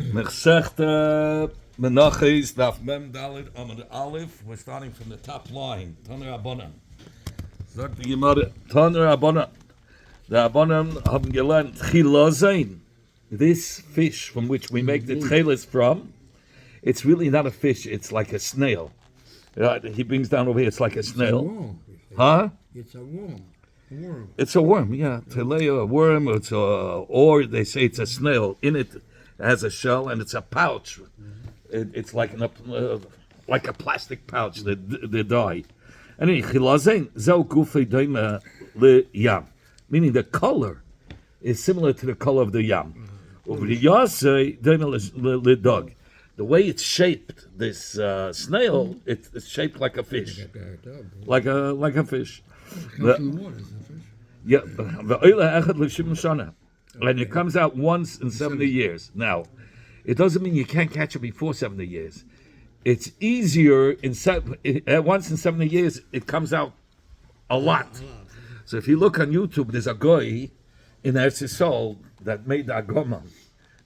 Mechsechta Menochos Daf Mem Dalet Amud Aleph. We're starting from the top line. Taner Rabbanan. Sagt die Gemara, Taner Rabbanan. The Rabbanan haben gelernt Chilazain. This fish from which we make the tcheles from, it's really not a fish. It's like a snail. He brings down over here. It's like a snail. Huh? It's a worm. It's a worm, yeah. Telea, a worm, or they say it's a snail. In it has a shell and it's a pouch. It's like a plastic pouch, the dye. Anyway, chilazen zeu gufei doime le yam, meaning the color is similar to the color of the yam. Over the yasei doime le dog. The way it's shaped, this snail, it's shaped like a fish, like a fish. Yeah, and it comes out once in 70 years. Now, it doesn't mean you can't catch it before 70 years. It's easier once in 70 years. It comes out a lot. So if you look on YouTube, there's a guy in Eretz Yisrael that made the agomon.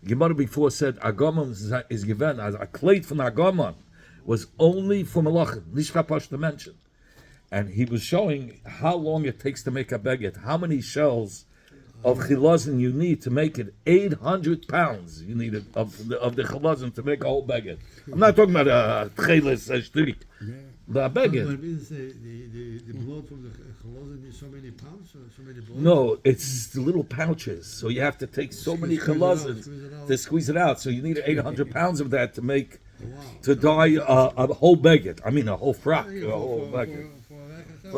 Gemara before said agomon is given as a plate from agomon was only for malachim, nishkapash to mention. And he was showing how long it takes to make a baguette, how many shells of chilazin you need to make it. 800 pounds you need of the chilazin to make a whole baguette. I'm not talking about a tcheles shtirik. The baguette. But is the blood from the chilazin is so many pounds, so many blood? No, it's the little pouches. So you have to take so many chilazins to squeeze it out. So you need 800 pounds of that to make, to dye a whole baguette. I mean a whole frock, a whole baguette.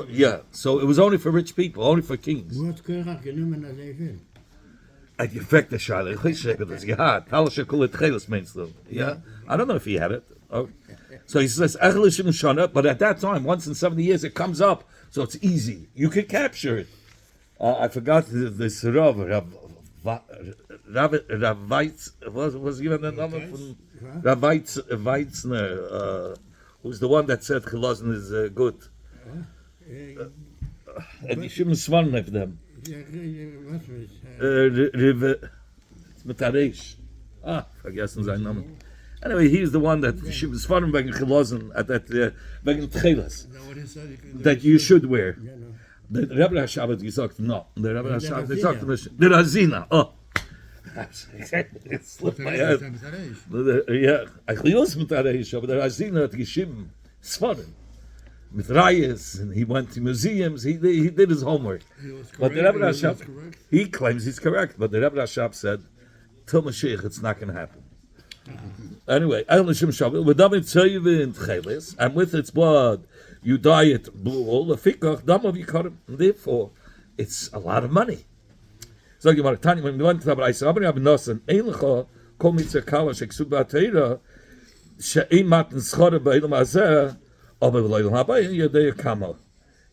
Yeah, so it was only for rich people, only for kings. What kerach genommen als even? At the effect of Charlotte, yeah, I don't know if he had it. Oh. So he says, but at that time, once in 70 years, it comes up, so it's easy. You can capture it. I forgot this Rav Weitz, was given the number from Rav Weitzner, who's the one that said Chilazin is good. And you shouldn't swan with them. Vergessen seinen Namen. Anyway, he's the one that she was swan wegen Chilazin at that wegen Tcheles that you should wear. The Rebbe Hashab hat gesagt, no. The Rebbe Hashab gesagt, the Razina. Oh. It slipped my head. Yeah, I use mit der Reish, aber der Razina hat geschrieben, Sfarim. With rayas, and he went to museums. He did his homework. But the Rebbe Rashab, he claims he's correct. But the Rebbe Rashab said, "Till Mashiach, it's not going to happen." Anyway, and with its blood, you dye it blue. The fikach dam of yikarim. Therefore, it's a lot of money. So you want to tell me when we went to the Brayso, Rabbi Nosan, Einlecha kol mitzvah kala sheksu b'atayra she'im matan schara b'elam hazeh.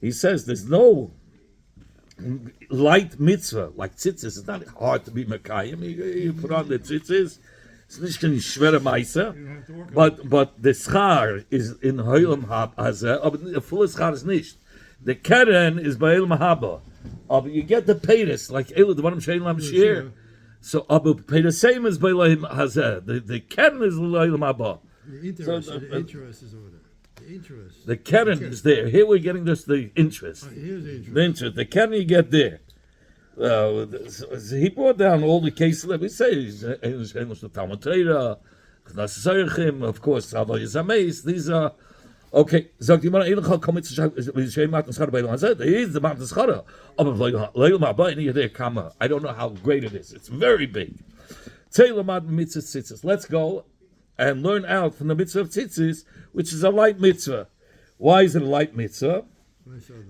He says there's no light mitzvah like tzitzis. It's not hard to be mekayim. You put on the tzitzis. It's not a schwere meise. But the schar is in hoilam hazeh. But the full schar is nicht. The keren is by el mahaba. But you get the peiris like elu the one shein lam shir. So abu pay the same as by el hazeh. The keren is el mahaba. The interest is over there. The keren is there. Here we're getting just the interest. Here's the interest. The interest. The keren you get there. He brought down all the cases that we say. Of course, these are okay. Sagt jemand, I don't know how great it is. It's very big. Let's go and learn out from the mitzvah of tzitzis, which is a light mitzvah. Why is it a light mitzvah?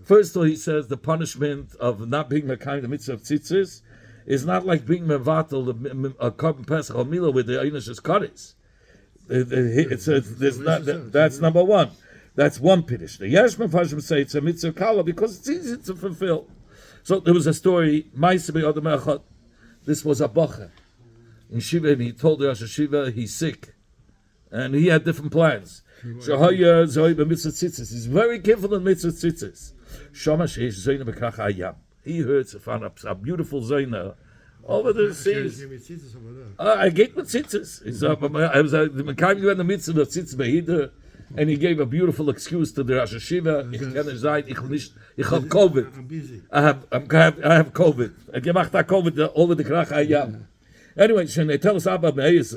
First of all, he says the punishment of not being mekayim the mitzvah of tzitzis is not like being mevatel a carbon pesach or milah with the einish kares. That's number one. That's one piddush. The Yesh Mefashim say it's a mitzvah kala because it's easy to fulfill. So there was a story. This was a bacher in Shiva, and he told the Rosh Hashiva he's sick. And he had different plans. He's very careful in mitzvah tzitzis. He heard a beautiful zayna over the seas. I gave him tzitzis. I was the kind you in the midst of the tzitzis behida, and he gave a beautiful excuse to the Rosh Hashiva. Ich kann nicht sein, ich habe COVID. I'm busy. I have COVID. I gemacht COVID over the krach ayam. Anyway, when they tell us about Meis,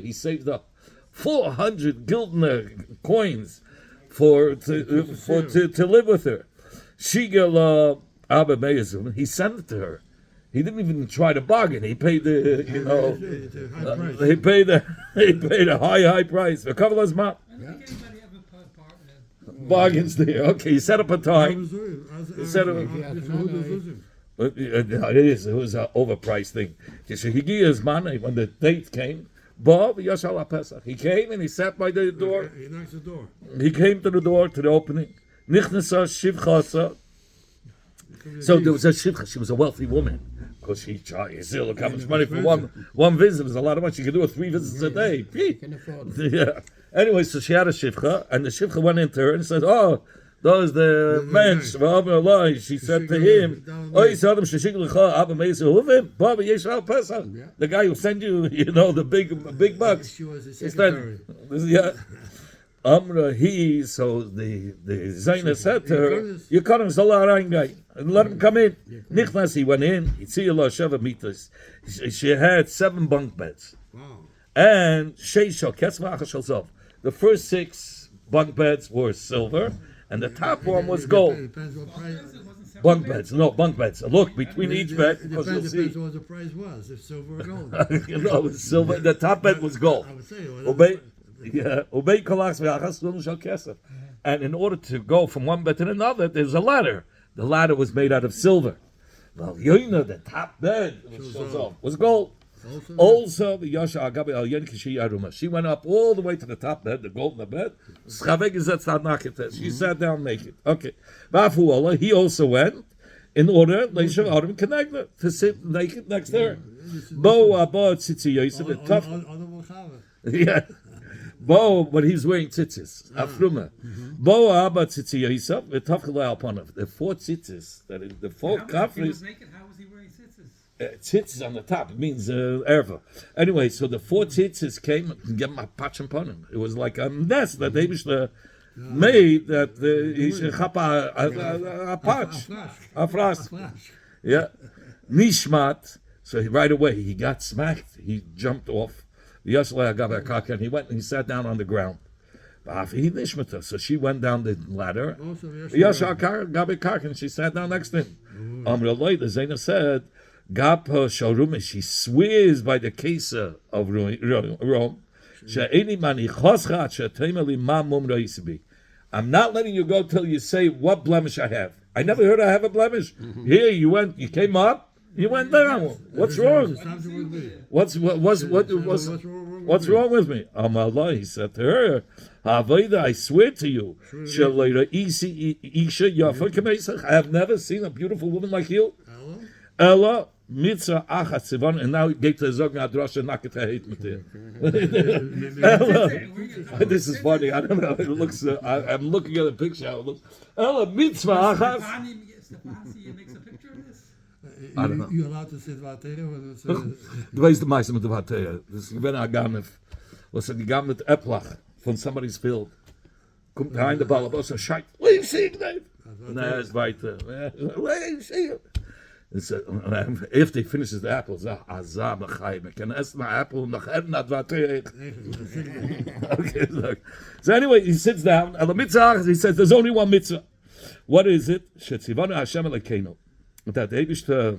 he saved up 400 gulden coins to live with her. Shigel Abba Meis, he sent it to her. He didn't even try to bargain. He paid the, he paid a high price. A couple of months. Bargains there. Okay, he set up a time. He set up. It was an overpriced thing. So he gave his money when the date came. Bob Yashal Pesach. He came and he sat by the door. He knocks the door. He came to the door, to the opening. Nichnasa Shivchasa. So there was a shivcha. She was a wealthy woman because she charged how much money for one visit. There's a lot of money. She could do 3 visits a day. Yeah. Anyway, so she had a shivcha, and the shivcha went into her and said, "Oh, those the mensch." She said to him, "Oh, he said him Baba Yeshal Pesach." The guy who sent you, the big bucks. She was a He said, secretary. "Yeah." Amra he, so the Zaina said to her, "You can't guy and let him come in." Nichnas, he went in. He see Allah Sheva Mitas. She had 7 bunk beds, Wow. and Sheisha Kesma Achashal. The first 6 bunk beds were silver, and the top one was gold. Depends what price. Bunk beds, no bunk beds. Look between each bed, because you'll Depends see. what the price was. If silver or gold. It was silver. The top bed was gold. I would say. Obey. Yeah, obey kolach ve'achas l'nu shel kesef. And in order to go from one bed to another, there's a ladder. The ladder was made out of silver. Well, the top bed was gold. Also, the Yasha Agabi al Yen Kishi Aruma. She went up all the way to the top bed, the gold in the bed. She sat down naked. Okay. He also went in order to sit naked next to her. Bo Abba Tzitzi Yosef, the tough. Yeah. Bo, but he's wearing tzitzis. Afruma. Bo Abba Tzitzi Yosef, the tough upon him. The 4 tzitzis, the 4 kafris. How was he wearing tzitzis? Tzitzis on the top. It means erva. Anyway, so the 4 tzitzis came and gave him a patch upon him. It was like a nest that they made that he should have a patch. A flash. Yeah. Nishmat. So right away he got smacked. He jumped off. And he went and he sat down on the ground. So she went down the ladder. And she sat down next to him. The Zaina said, she swears by the case of Rome. I'm not letting you go till you say what blemish I have. I never heard I have a blemish. Here you came up. You went down. What's wrong? What's wrong with me? Allah, he said to her, I swear to you, I have never seen a beautiful woman like you. Ella, mitzvah achat sivan, and now he gave to the Zog Adrasha naket hate with Ella, this is funny. I don't know. It looks. I'm looking at a picture. It looks. Ella mitzvah achat. Stefani makes a picture of this. I don't know. You're allowed to sit wateren. Du weißt, die meisten mit der Vater. Das ist gewinn Agamef. Was er gegangen mit Eplach von somebody's field. Kommt rein der Ball, aber so schreit, leave see, Dave. Und er ist weiter. Leave see. If they finishes the apple, Azam Chaim. I can eat my apple and nachher not Vater. Okay, look. So anyway, he sits down, and the mitzvah, he says, there's only one mitzvah. What is it? Shetzivanu Hashem Elokeinu. That Eibishter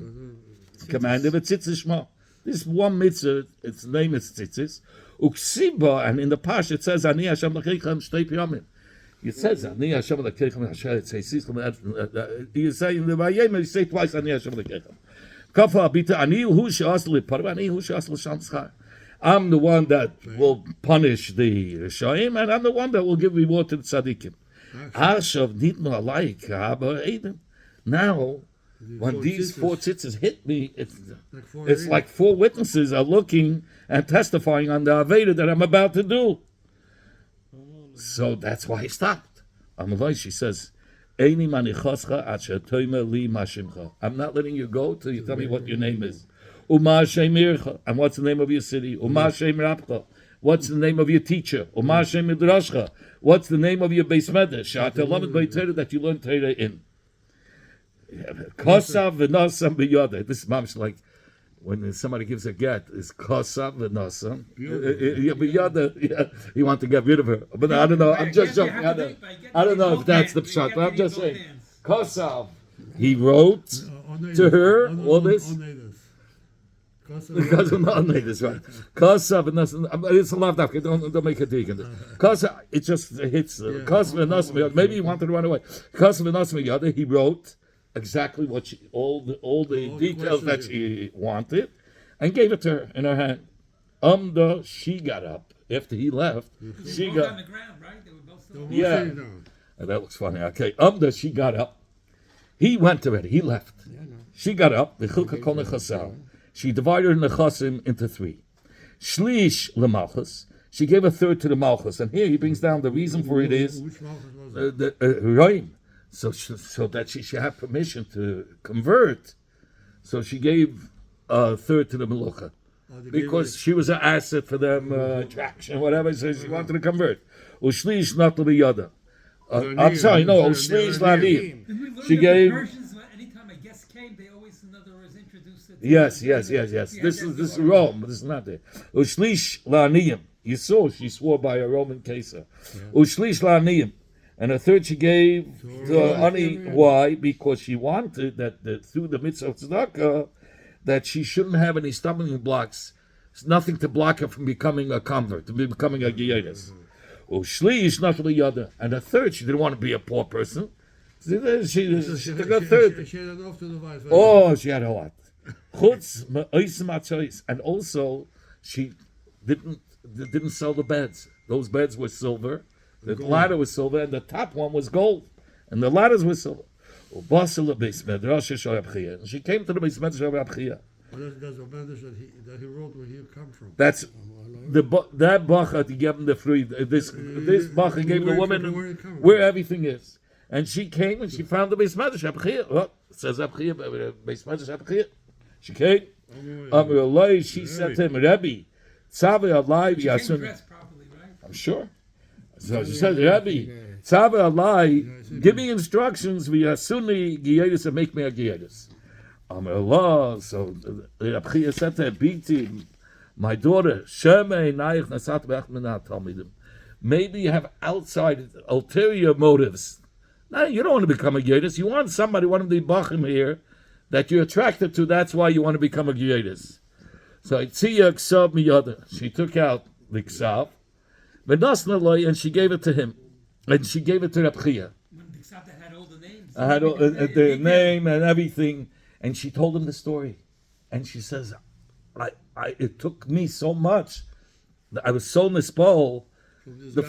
commanded with tzitzis shma. This one mitzvah, its name is tzitzis. Uksiba, and in the Pash it says, Ani Hashem l'keichem shtei piyamim. It says, Ani Hashem l'keichem, it says, you say in the Vayem, you say twice, Ani Hashem l'keichem. Kafa abita, Ani hu she'as l'parva, Ani hu she'as l'shamschar. I'm the one that will punish the Rishoim, and I'm the one that will give reward to the tzaddikim. Hashav nitnu alayik, ha'aba edim. Now, when these 4 tzitzis hit me, it's like 4 witnesses are looking and testifying on the Aveda that I'm about to do. So that's why he stopped. Amalai, she says, Eini manichoscha asher toime li mashimcha. I'm not letting you go till you tell me what your name is. Uma Shem Ircha. And what's the name of your city? Uma Shem Rabcha. What's the name of your teacher? Uma Shem Midrashcha. What's the name of your Beis Medrash? Sha'atelamed B'Torah that you learn Torah in. Kosav v'nosam b'yoda. This is mamish like when somebody gives a get. It's kosav v'nosam. B'yoda. Yeah, you want to get rid of her. But I don't know. I'm just joking. I don't know if that's the pshat. But I'm just saying. Kosav. He wrote to her all this. Because of non-natives, right? Kosav v'nosam. It's a lav dafka. Don't make a dig in this. Kosav. It just hits. Kosav v'nosam. Maybe he wanted to run away. Kosav v'nosam b'yoda. He wrote exactly what she, all the details that she wanted, and gave it to her in her hand. She got up after he left. They were both on the ground, right? They were both still. Yeah, and that looks funny. Okay, she got up. He went already. He left. She got up. She divided the chasim into three. Shlish lemalchus. She gave a third to the malchus, and here he brings down the reason for it is the Roim. So that she should have permission to convert. So she gave a third to the Melucha. Because she was an asset for them, attraction, whatever, so she wanted to convert. Ushlish not to be yada. I'm sorry, no, Ushlish la'niyim. She gave... Persians, anytime a guest came, they always, in other words, introduced it. Yes. This is Rome, this is not there. Ushlish la'niyim. You saw, she swore by a Roman Caesar. Ushlish la'niyim. And a third she gave to Ani. Why? Because she wanted that through the mitzvah of tzedakah, that she shouldn't have any stumbling blocks. There's nothing to block her from becoming a convert, to becoming a giyadis. And a third, she didn't want to be a poor person. She took a third. She had enough to the wife. Oh, she had a lot. And also, she didn't sell the beds. Those beds were silver. The ladder was silver, and the top one was gold, and the ladders were silver. And she came to the Beis Medrash of Rabchia. That's a medrash that he wrote where he come from. That's that bacha to give him the free. This bacha gave the woman where everything is, and she came and she found the Beis Medrash Rabchia. Well, it says Rabchia, Beis Medrash Rabchia. She came. She said to him, Rebbe, Tzaveh Alai Yasun. I'm sure. So she said, Rabbi, Tzaveh Alai, give me instructions via Sunni Giyadis and make me a Giyadis. Amar Allah, so Rabchia said to her, Biti, my daughter, Shemei Naich Nasat Bechmenah Talmidim. Maybe you have outside ulterior motives. No, you don't want to become a Giyadis. You want somebody, one of the Bachim here, that you're attracted to. That's why you want to become a Giyadis. So Tzia Ksav Miyada. She took out the Ksav. And she gave it to him, and she gave it to Rabchia. Had all the names. I had the name and everything, and she told him the story, and she says, it took me so much. I was so nispal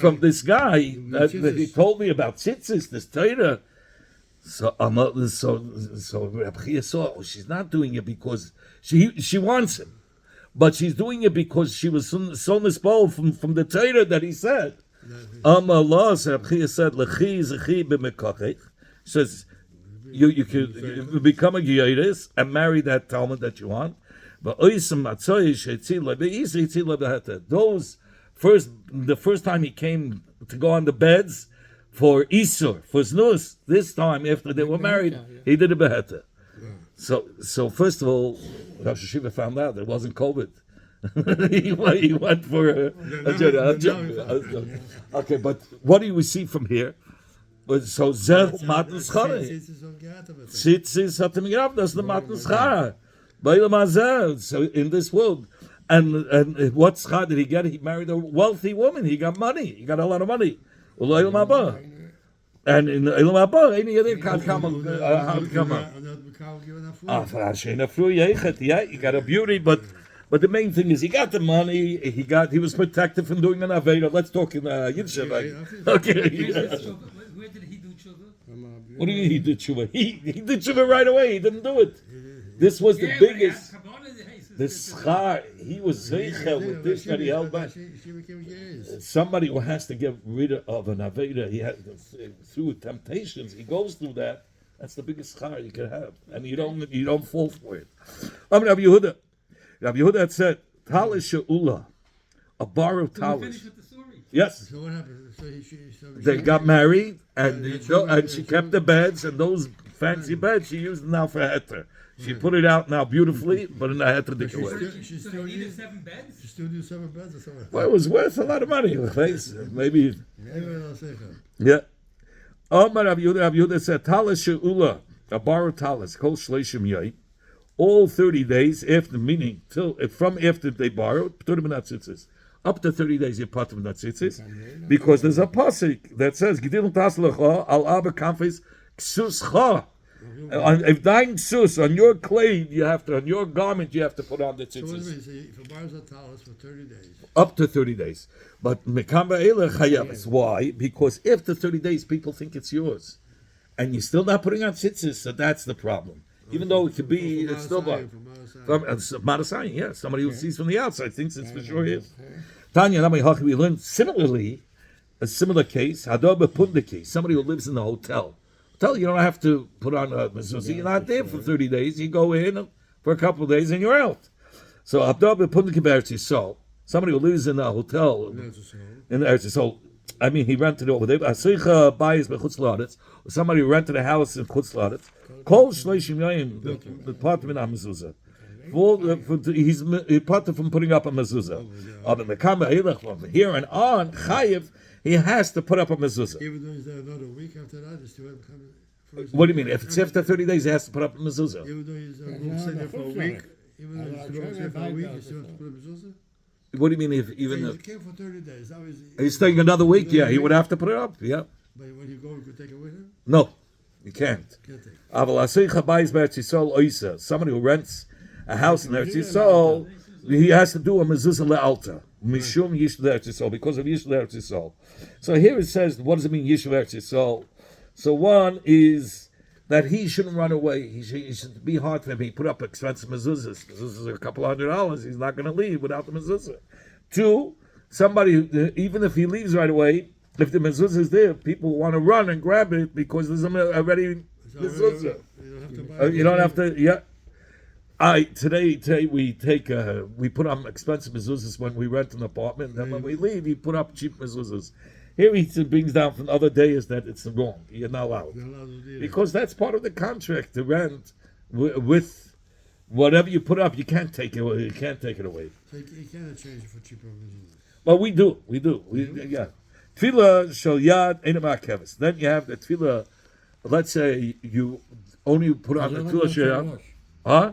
from this guy that he told me about tzitzis, this Torah. So Rabchia saw, she's not doing it because she wants him. But she's doing it because she was so nispal from the Torah that he said. Allah said, says, you could become a Giyadis and marry that Talmud that you want. But those the first time he came to go on the beds for Isur, for Znus, this time after they were married, he did a beheta. So first of all, Rosh Hashiva found out it wasn't COVID. he went for a okay, but what do we see from here? So Zer Matan Schara. Tzitzis hat him gehabt, that's the Matan Schara. So in this world, and what schar did he get? He married a wealthy woman. He got money. He got a lot of money. And in the Elam Haba, any other can't come up. He got a beauty, but the main thing is he got the money. He was protected from doing an aveda. Let's talk in Yiddish. Okay. Where did he do tshuva? What do you mean he did tshuva? He did tshuva right away. He didn't do it. This was the biggest. The schar, he was zeicher with this that he held back. She became gays. Somebody who has to get rid of an aveda, he has through temptations. He goes through that. That's the biggest schar you can have, and you don't fall for it. Rabbi Yehuda said, "Talis she'ula, a bar of So we talis." finished with the story. Yes, So what happened? So they got married, and Yeah, she kept the beds, and those fancy beds she used now for heter. She put it out now beautifully, but in the heter But away. she So still they needed used. 7 beds? She still used 7 beds or something. Well, it was worth a lot of money. Maybe, Everyone else say that. yeah. Omar Rav Yehuda said, "Talis she'ula, a bar of talis, kol shleishim yai, all 30 days after, meaning from after they borrowed, pturim tzitzis, up to 30 days you put them tzitzis, because there's a pasuk that says, "Gidil taslecha al aba kamfis ksuscha." If dying ksus on your clay, on your garment, you have to put on the So what do you tzitzis. mean? So if a borrows a talis for 30 days, Up to 30 days. But mekamba ele chayavis. Why? Because after 30 days, people think it's yours. And you're still not putting on tzitzis, so that's the problem. Even though it could be, it's still by. From Madasayan, yeah. Somebody who sees from the outside thinks it's for sure his. Tanya, we learned similarly, a similar case, Hadoba Pundaki, somebody who lives in the hotel. You don't have to put on a mezuzah. You're not there for 30 days. You go in for a couple of days and you're out. So Hadoba Pundaki Beretz Yisrael, somebody who lives in a hotel in Eretz Yisrael. I mean, he rented over there. Aseicha bayis bechutz la'aretz. Somebody who rented a house in chutz la'aretz. Kol shleishim yayim the part of a mezuzah. He's parted from putting up a mezuzah. From here and on, chayiv, he has to put up a mezuzah. even though he's there another week after that, he still have come. What do you mean? If it's after 30 days, he has to put up a mezuzah. Even though he's going to stay there for a week, even though he's going to stay for a week, he still has to put a mezuzah? What do you mean? If even He came for 30 days. Now he's staying another week, yeah, he would have to put it up. Yeah. But when you go, you could take it with him? No, you can't. Can't take it. Aval aseicha bayis be'eretz Yisrael oisa. Somebody who rents a house in Eretz Yisrael, he has to do a mezuzah le'alta. Mishum yishul Eretz Yisrael, because of yishul Eretz Yisrael. So here it says, what does it mean yishul Eretz Yisrael? So one is that he shouldn't run away. He should be hard for him. He put up expensive mezuzahs. Mezuzahs are a couple $100. He's not going to leave without the mezuzah. Two, somebody, even if he leaves right away, if the mezuzah is there, people want to run and grab it because there's already mezuzah. You don't have to. Yeah. Today we take we put on expensive mezuzahs when we rent an apartment, and when we leave, we put up cheap mezuzahs. Here he brings down from the other day is that it's wrong. You're not allowed You're allowed to do that. because that's part of the contract to rent with whatever you put up. You can't take it. You can't take it away. So you can't exchange it for cheaper mezuzahs. But we do. Yeah. Tefillah shel yad ein ma'akeves. Then you have the tefillah. Let's say you only put on the tefillah shel yad. Huh?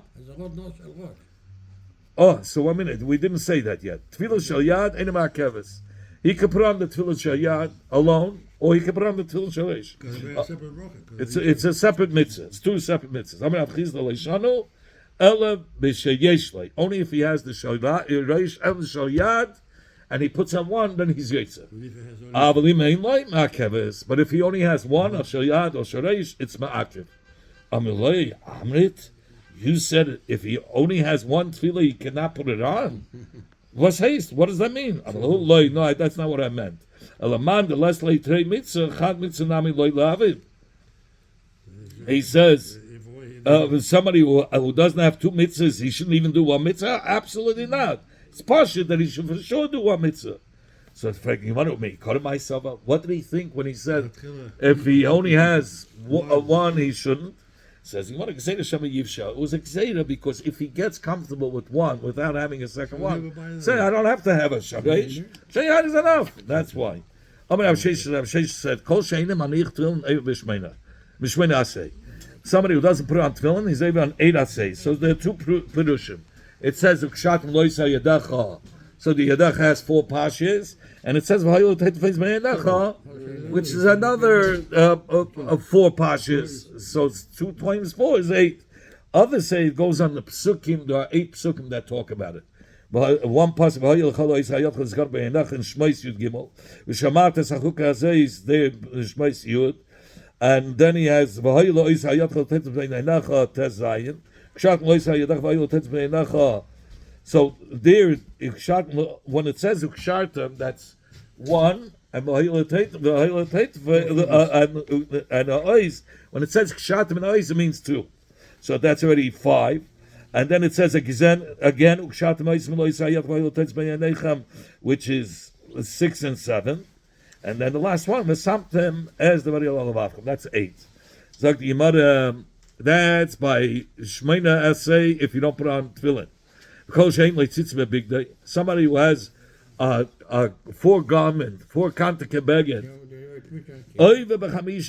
Oh, so 1 minute. We didn't say that yet. Tefillah shel yad ein ma'akeves. He could put on the tefillah shel yad alone, or he could put on the tefillah shel ish. Because it's a separate bracha. It's a separate mitzvah. It's two separate mitzvahs. I mean, avchizda leishanu, ela b'sheyesh le. Only if he has the shel reish and the shel yad, and he puts on one, then he's yetzer. But if he only has one, or shel yad or shel reish, it's ma'akev. Amalei amrit. You said if he only has one tefillah, he cannot put it on. What's haste? What does that mean? No, that's not what I meant. He says, somebody who doesn't have two mitzvahs, he shouldn't even do one mitzvah? Absolutely not. It's partial that he should for sure do one mitzvah. So it's like, you want to make myself up. What did he think when he said, if he only has one, he shouldn't? Says, you want to Gzeira Shema Yivsha. It was a Gzeira because if he gets comfortable with one without having a second one, say, I don't have to have a Shabbos. Shayad is enough. That's why. Avsheish said, Kol Sheinim Anich Tefillin Eiv B'Shmeina. B'Shmeina Asay. Somebody who doesn't put on Tefillin, he's even on 8 Asay. So there are two Pirushim. It says, Ukshatim Loisa Yadacha. So the Yadach has 4 pashas, and it says, which is another 4 pashas. So it's 2 times 4 is 8. Others say it goes on the psukim. There are 8 psukim that talk about it. But one pasuk, in Shmais Yud Gimel, V'shamartes hachukah hazeh is there in Shmais Yud, and then he has V'hayu lo is hayat chol tetzim b'nei necha tes zayin, Kshat lo is hayadach v'hayu lo tetzim b'nei necha So there, when it says ukshartam, that's one, and and ois. When it says ukshartam and ois, it means two. So that's already 5. And then it says again ukshartam ois melois, which is 6 and 7. And then the last one, mesamtem as the varial. That's 8. Zog the Yemara, that's by Shmeina essay if you don't put on tefillin. Somebody who has a 4 garment, 4 kantike beged.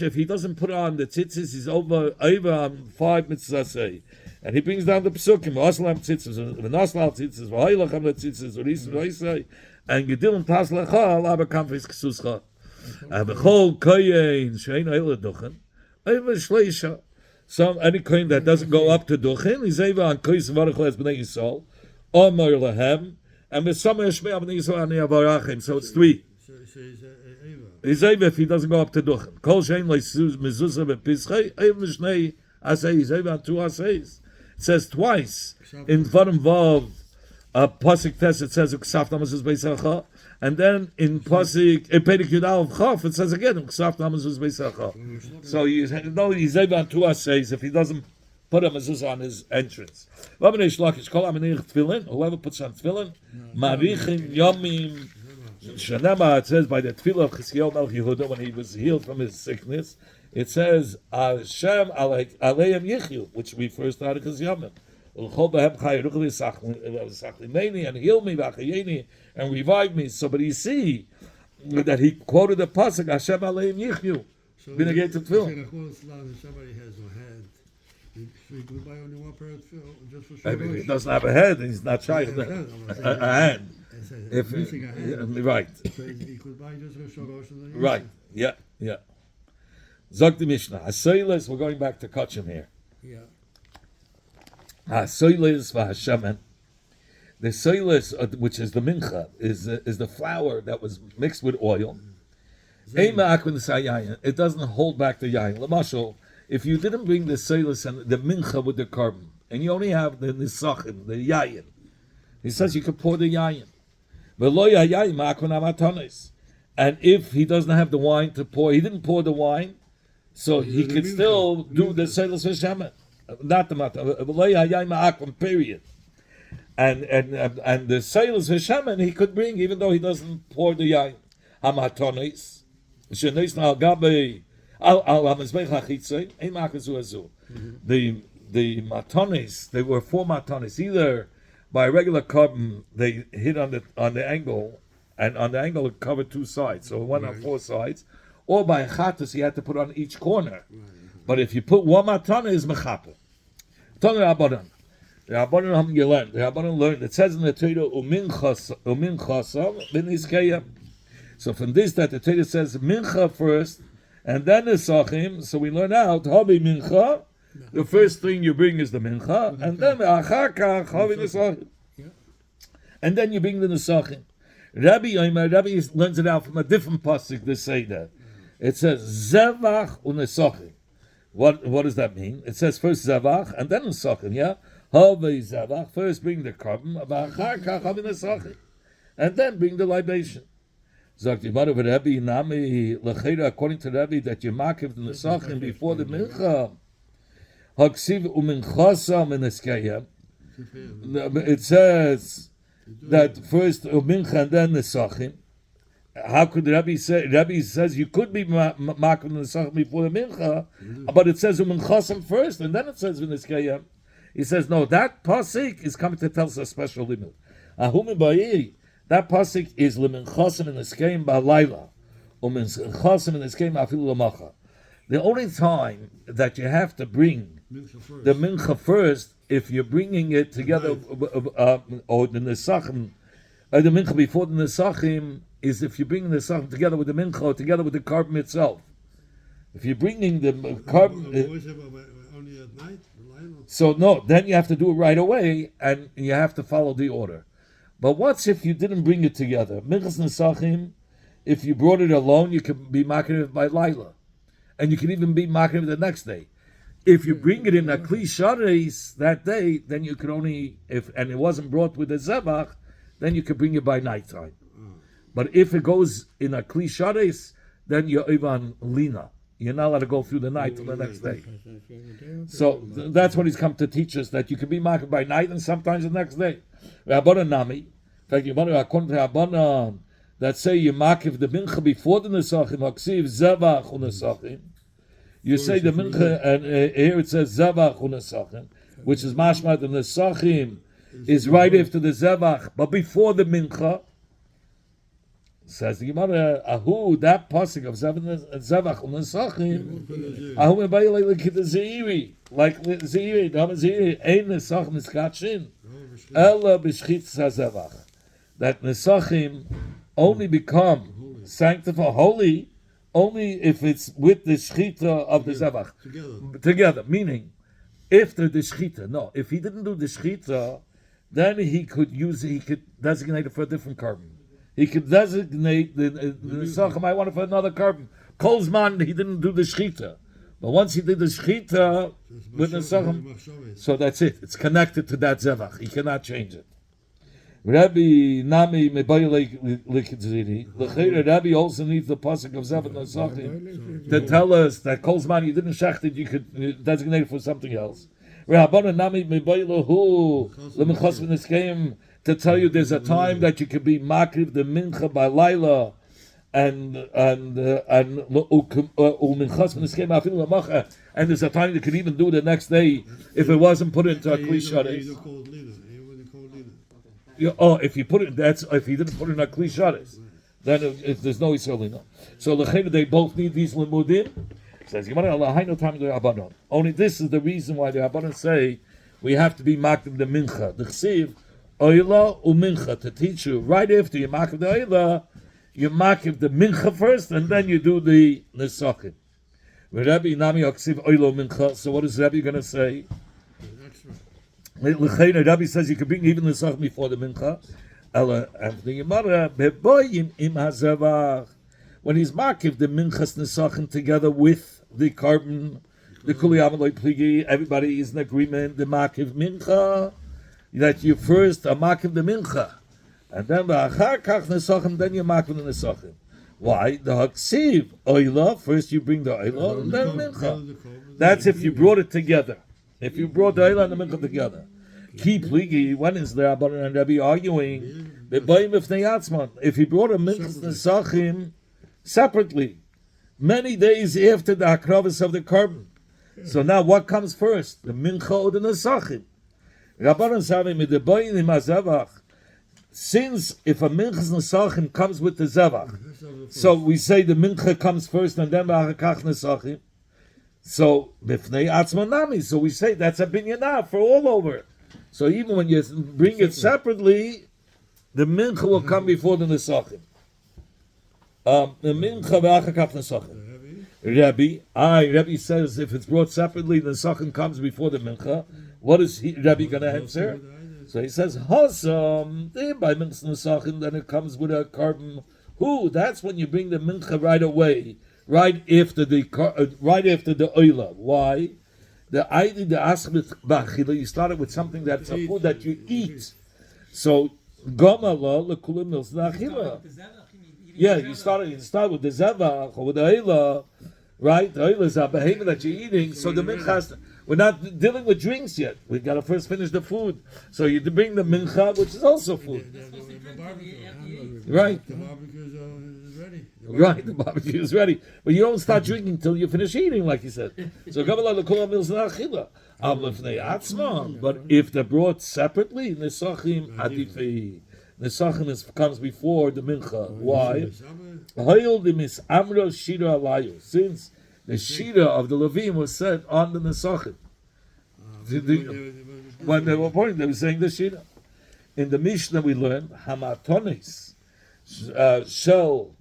If he doesn't put on the tzitzis, he's over on 5 mitzvah. And he brings down the psukim, Aslam tzitzis, V'nasal tzitzis, V'haylacham tzitzis, V'risay, and Gedilim taslecha, Laba kamfis ksuscha. And V'chol koyin, Shein Eile duchen, Eva shleisha. Any koyin that doesn't go up to duchen, he's Eva on koyis v'arachles b'nei Yisrael, Omer lehem, and V'sameh Shmei b'nei Yisrael ani avarachim. So it's 3. So he's Eva. He's Eva if he doesn't go up to duchen. Kol shein mezuzah v'pischei, Eva shnei asay, he's Eva on 2 asays. It says twice in Varim Vav, Pasuk Tes, it says Uksaf Namazuz Beisacha, and then in Pasuk Perek Yud Aleph Chaf, it says again Uksaf Namazuz Beisacha. So he's able on 2 asays if he doesn't put a mezuzah on his entrance. Whoever puts on tefillin, Marichin Yomim Shanema. It says by the tefillah of Chizkiyahu Melech Yehuda when he was healed from his sickness. It says Hashem Aleim Yichyu, which we first started as Yomim. And heal me, and revive me. So, but you see that he quoted the pasuk Hashem Aleim Yichyu. So Somebody somebody has no hand. So he could buy only 1 pair of tefillin just for I mean, he shorosh. doesn't have a head, and he's not shy of that. A hand. If Missing a hand. right, So he could buy just for shorosh and then right, yeah. Zog the Mishnah. Hasoiles, we're going back to Kachim here. Yeah. Hasoiles v'hashemen. The soiles, which is the mincha, is the flour that was mixed with oil. It doesn't hold back the yayin. Lamashal, if you didn't bring the soiles and the mincha with the carbon, and you only have the nisachim, the yayin, he says you could pour the yayin. And if he doesn't have the wine to pour, he didn't pour the wine, so he could still do the soiles v'shemen. Not the matter. Period. And the soiles v'shemen he could bring even though he doesn't pour the yayin. Hamatonis, sheneis al gabe al hamizbech hachitzei ein makazu azu. The matonis, there were 4 matonis. Either by regular carbon they hit on the angle, and on the angle it covered 2 sides, so it went on 4 sides, or by chatus you had to put on each corner. But if you put 1 matana, is mechaper. Tana Rabbanan. The Rabbanan you learn. The Rabbanan learned. It says in the Torah, umin chasam bin iskayim. So from this, that the Torah says mincha first, and then the sachim. So we learn out habi mincha. The first thing you bring is the mincha, and then achar kach habi nesachim. And then you bring the nesachim. Rabbi learns it out from a different pasuk. They say that it says zevach unesachim. What does that mean? It says first zavach and then nesachim. Yeah, havi zavach. First bring the carbon, and then bring the libation. According to Rabbi, that you makiv the nesachim before the mincha. Haksiv uminchasam in eskayim. It says that first mincha and then nesachim. How could Rabbi say? Rabbi says you could be makim the nesachim before the mincha, but it says uminchasam first, and then it says v'niskayim. He says no. That pasuk is coming to tell us a special limit. That pasuk is liminchasam in niskayim ba'layla, uminchasam in niskayim afilu lamacha. The only time that you have to bring the mincha first, if you're bringing it together, or the nesachim, the mincha before the nesachim, is if you're bringing the nesachim together with the mincha, or together with the carbon itself. If you're bringing the carbon, only at night. so no, then you have to do it right away, and you have to follow the order. But what's if you didn't bring it together? Minchas nesachim, if you brought it alone, you can be making it by Laila, and you can even be making it the next day. If you bring it in a kli shareis that day, then you could only and it wasn't brought with a zevach, then you could bring it by nighttime. But if it goes in a kli shareis, then you're even lina. You're not allowed to go through the night till the next day. So that's what he's come to teach us, that you can be marked by night and sometimes the next day. Rabbanan nami, in fact, according to Rabbanan, that say you mark the mincha before the nesachim, haksiv zevach unesachim. You say the mincha, and here it says zevach unesachim, which is mashma the nesachim is right after the zevach, but before the mincha. Says the Gemara, ahu, that pasuk of zevach unesachim, ahu mebayilei lekita zeiri, like zeiri, dama zeiri, ein nesachim niskachin, ella b'shchitz hazevach. That nesachim only become sanctified, holy, only if it's with the shchita of the zevach together. Meaning, after the shchita. No, if he didn't do the shchita, then he could designate it for a different carbon. He could designate the nesachim. I want it for another carbon. Kolzman, he didn't do the shchita, but once he did the shchita with nesachim, so that's it. It's connected to that zevach. He cannot change it. Rabbi Nami Mebayilei Likitziri. Rabbi also needs the pasuk of Zevach Nesachim to tell us that Kolzman you didn't shecht it, you could designate it for something else. Rabbanan Nami Mebayilahu Lemechos V'Niskeim to tell you there's a time that you can be makriv the mincha by Laila and there's a time you can even do it the next day if it wasn't put into a kli. If you put it, if he didn't put it in a kli sharis, then there's no isolina. So they both need these limudim. Says only this is the reason why the Rabbanan say we have to be makdim the mincha. The chsiv oila umincha to teach you right after you makdim the oila, you makdim the mincha first, and then you do the nesachim. Rabbi nami chsiv oila mincha. So what is Rabbi going to say? Rabbi says you can bring even the sach before the mincha. And the Gemara beboyim im hazavach, when he's makiv the minchas nesachim together with the carbon, the kuliyam loy pligi, everybody is in agreement. The makiv mincha that you first are makiv the mincha, and then ba'achar kach nesachim, then you makiv the nesachim. Why? The haksiv oila first you bring the oila and then mincha. That's if you brought it together. If you brought the oila and the mincha together. Ki pligi, when is there Rabbanan and Rabbi arguing? If he brought a minchas nesachim separately, many days after the akravis of the carbon. So now what comes first? The mincha or the nesachim? Rabbanan savim medebayim hazevach. Since if a minchas nesachim comes with the zevach, so we say the mincha comes first and then ba'achakach nesachim. So bifnei atzmanami. So we say that's a binyanah for all over. So even when you bring it separately, the mincha will come before the nesachim. The mincha v'achakaf nesachim. Rabbi says if it's brought separately, the nesachim comes before the mincha. What is Rabbi going to answer? So he says hasam. Then by mincha nesachim, then it comes with a carbon. That's when you bring the mincha right away, right after the oila. Why? The asmit b'achila, you started with something that's a food that you eat. So gomala lekulim milz nachila. Yeah, you start with the zevach or with the oila, right? The oila is a behavior that you're eating. So the mincha, we're not dealing with drinks yet. We got to first finish the food. So you bring the mincha, which is also food. Right. The barbecue is ready. Right, the barbecue is ready. But you don't start drinking until you finish eating, like you said. So, but if they're brought separately, Nesachim Adifei. Nesachim comes before the Mincha. Why? Since the Shira of the Levim was said on the Nesachim. When they were pointing, they were saying the Shira. In the Mishnah we learned, Hamatonis, Shel,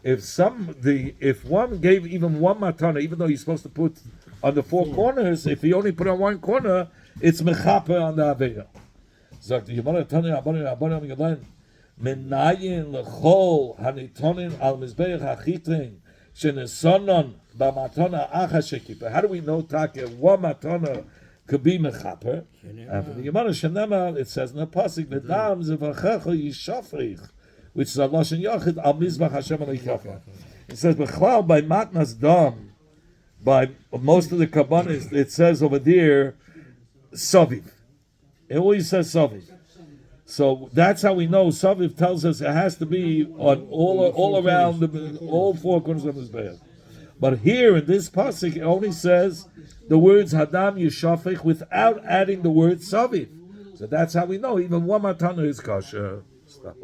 if one gave even one matana, even though you're supposed to put on the four corners, if he only put on one corner, it's mechaper on the aveya. Sagt die Gemara Tanya Abba Menayin lechol hanitonin al mizbeach hachitrin shenesonon b'matona achas shekiper. How do we know taka one matona could be mechaper? And for the Gemara Shenema, it says in the pasuk, "V'dam zevachecha yishafrich," which is a lashon yachid al mizbach Hashem aleikacha. It says b'chlal by matnas dam. By most of the kabbanis, it says over there, saviv. It always says saviv. So that's how we know. Saviv tells us it has to be on all around all four corners of his bed. But here in this pasuk, it only says the words hadam yishafich without adding the word saviv. So that's how we know even one matana is kosher. Stop